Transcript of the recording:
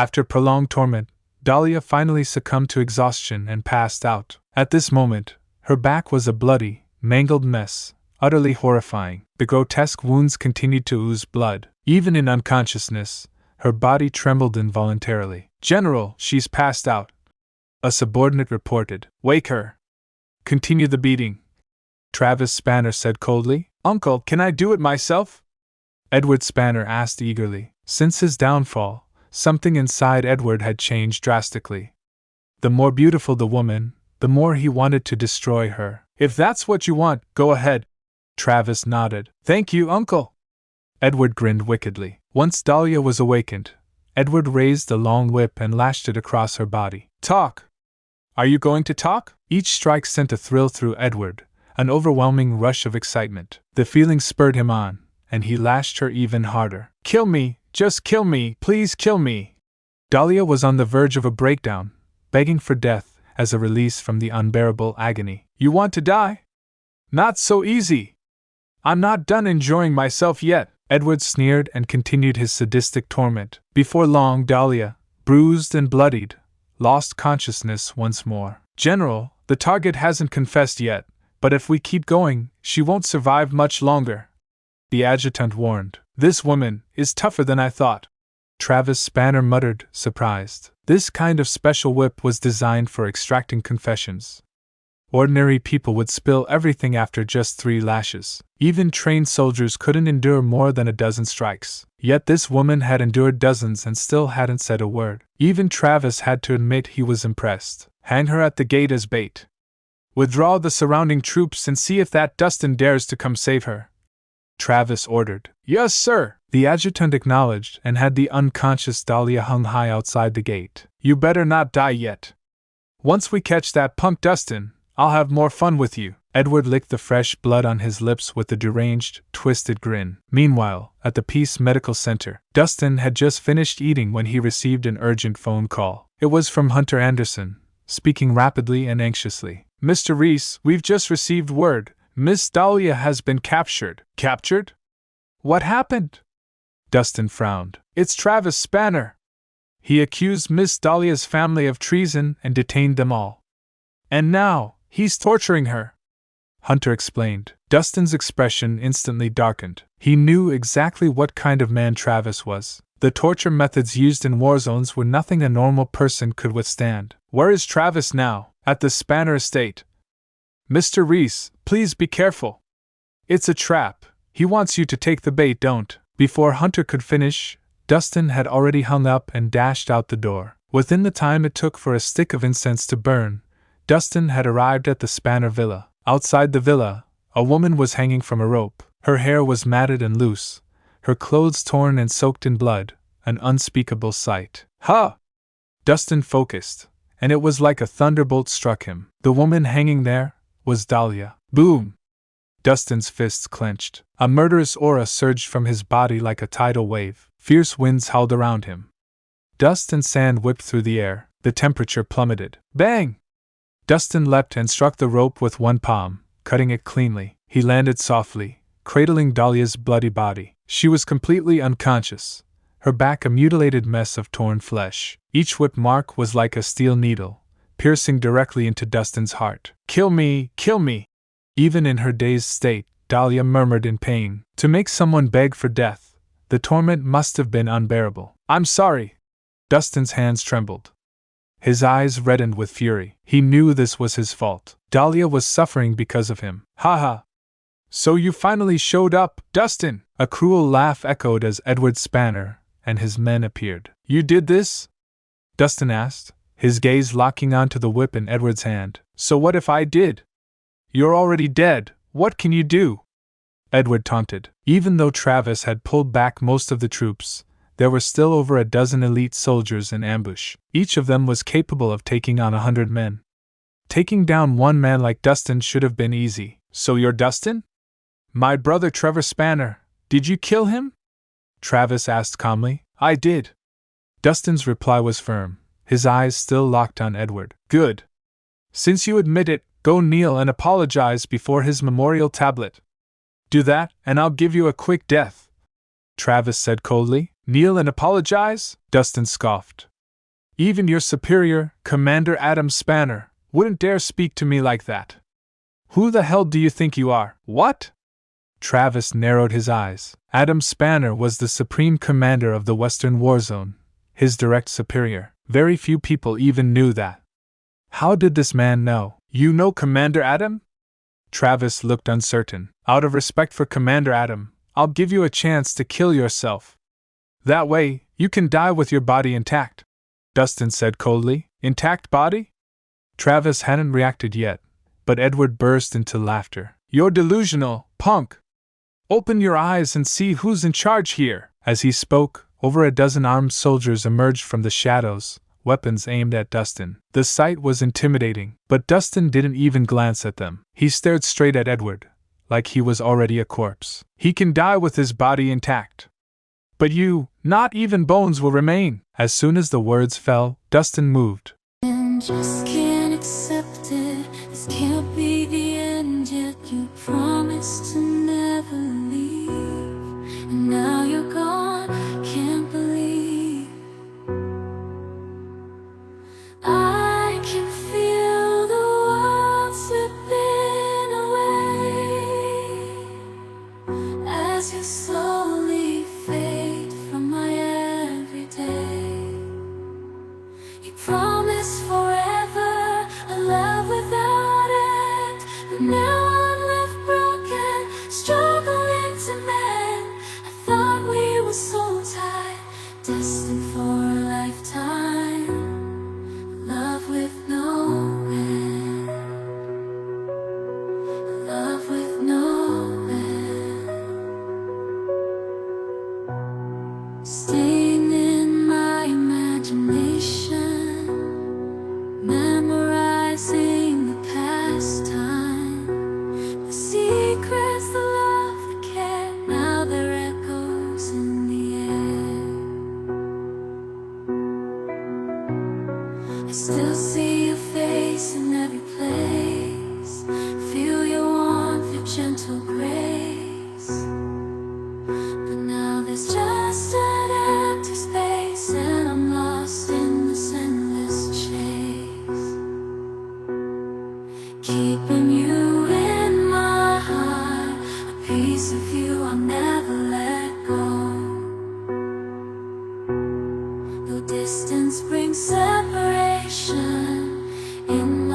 After prolonged torment, Dahlia finally succumbed to exhaustion and passed out. At this moment, her back was a bloody, mangled mess, utterly horrifying. The grotesque wounds continued to ooze blood. Even in unconsciousness, her body trembled involuntarily. "General, she's passed out," a subordinate reported. "Wake her." "Continue the beating," Travis Spanner said coldly. "Uncle, can I do it myself?" Edward Spanner asked eagerly. Since his downfall, something inside Edward had changed drastically. The more beautiful the woman, the more he wanted to destroy her. "If that's what you want, go ahead." Travis nodded. "Thank you, Uncle." Edward grinned wickedly. Once Dahlia was awakened, Edward raised the long whip and lashed it across her body. "Talk! Are you going to talk?" Each strike sent a thrill through Edward, an overwhelming rush of excitement. The feeling spurred him on, and he lashed her even harder. "Kill me! Just kill me! Please kill me!" Dahlia was on the verge of a breakdown, begging for death as a release from the unbearable agony. "You want to die? Not so easy! I'm not done enjoying myself yet." Edward sneered and continued his sadistic torment. Before long, Dahlia, bruised and bloodied, lost consciousness once more. "General, the target hasn't confessed yet, but if we keep going, she won't survive much longer," the adjutant warned. "This woman is tougher than I thought," Travis Spanner muttered, surprised. This kind of special whip was designed for extracting confessions. Ordinary people would spill everything after just 3 lashes. Even trained soldiers couldn't endure more than a dozen strikes. Yet this woman had endured dozens and still hadn't said a word. Even Travis had to admit he was impressed. "Hang her at the gate as bait. Withdraw the surrounding troops and see if that Dustin dares to come save her," Travis ordered. "Yes, sir," the adjutant acknowledged and had the unconscious Dahlia hung high outside the gate. "You better not die yet. Once we catch that punk Dustin, I'll have more fun with you." Edward licked the fresh blood on his lips with a deranged, twisted grin. Meanwhile, at the Peace Medical Center, Dustin had just finished eating when he received an urgent phone call. It was from Hunter Anderson, speaking rapidly and anxiously. "Mr. Rhys, we've just received word. Miss Dahlia has been captured." "Captured? What happened?" Dustin frowned. "It's Travis Spanner. He accused Miss Dahlia's family of treason and detained them all. And now, he's torturing her," Hunter explained. Dustin's expression instantly darkened. He knew exactly what kind of man Travis was. The torture methods used in war zones were nothing a normal person could withstand. "Where is Travis now?" "At the Spanner estate." "Mr. Rhys, please be careful. It's a trap. He wants you to take the bait, don't." Before Hunter could finish, Dustin had already hung up and dashed out the door. Within the time it took for a stick of incense to burn, Dustin had arrived at the Spanner villa. Outside the villa, a woman was hanging from a rope. Her hair was matted and loose, her clothes torn and soaked in blood, an unspeakable sight. "Huh!" Dustin focused, and it was like a thunderbolt struck him. The woman hanging there was Dahlia. Boom! Dustin's fists clenched. A murderous aura surged from his body like a tidal wave. Fierce winds howled around him. Dust and sand whipped through the air. The temperature plummeted. Bang! Dustin leapt and struck the rope with one palm, cutting it cleanly. He landed softly, cradling Dahlia's bloody body. She was completely unconscious, her back a mutilated mess of torn flesh. Each whip mark was like a steel needle, piercing directly into Dustin's heart. "Kill me! Kill me!" Even in her dazed state, Dahlia murmured in pain. To make someone beg for death, the torment must have been unbearable. "I'm sorry." Dustin's hands trembled. His eyes reddened with fury. He knew this was his fault. Dahlia was suffering because of him. "Ha ha! So you finally showed up, Dustin!" A cruel laugh echoed as Edward Spanner and his men appeared. "You did this?" Dustin asked, his gaze locking onto the whip in Edward's hand. "So what if I did? You're already dead, what can you do?" Edward taunted. Even though Travis had pulled back most of the troops, there were still over a dozen elite soldiers in ambush. Each of them was capable of taking on 100 men. Taking down one man like Dustin should have been easy. "So you're Dustin? My brother Trevor Spanner. Did you kill him?" Travis asked calmly. "I did." Dustin's reply was firm, his eyes still locked on Edward. "Good. Since you admit it, go kneel and apologize before his memorial tablet. Do that, and I'll give you a quick death," Travis said coldly. "Kneel and apologize?" Dustin scoffed. Even your superior, Commander Adam Spanner, wouldn't dare speak to me like that. Who the hell do you think you are? What? Travis narrowed his eyes. Adam Spanner was the supreme commander of the Western War Zone, his direct superior. Very few people even knew that. How did this man know? You know Commander Adam? Travis looked uncertain. Out of respect for Commander Adam, I'll give you a chance to kill yourself. That way, you can die with your body intact, Dustin said coldly. Intact body? Travis hadn't reacted yet, but Edward burst into laughter. You're delusional, punk! Open your eyes and see who's in charge here! As he spoke, over a dozen armed soldiers emerged from the shadows, weapons aimed at Dustin. The sight was intimidating, but Dustin didn't even glance at them. He stared straight at Edward, like he was already a corpse. He can die with his body intact. But you, not even bones will remain. As soon as the words fell, Dustin moved. And just can't accept it. This can't be the end yet. You promised to never leave, and now you're gone. Can't believe I can feel the world slipping away as you slowly fade from my everyday. You promised forever a love without end, but now I'm left broken, struggling to mend. I thought we were so tied, destined for a lifetime, love with no end, love with no end. Staying in my imagination, memorizing the past time, the secrets, the love, the care. Now they're echoes in the air. I still see your face in every place, feel your warmth, your gentle grace. But now there's just an empty space, and I'm lost in this endless chase, keeping you in my heart, a piece of you I'll never let go. Though distance brings separation, in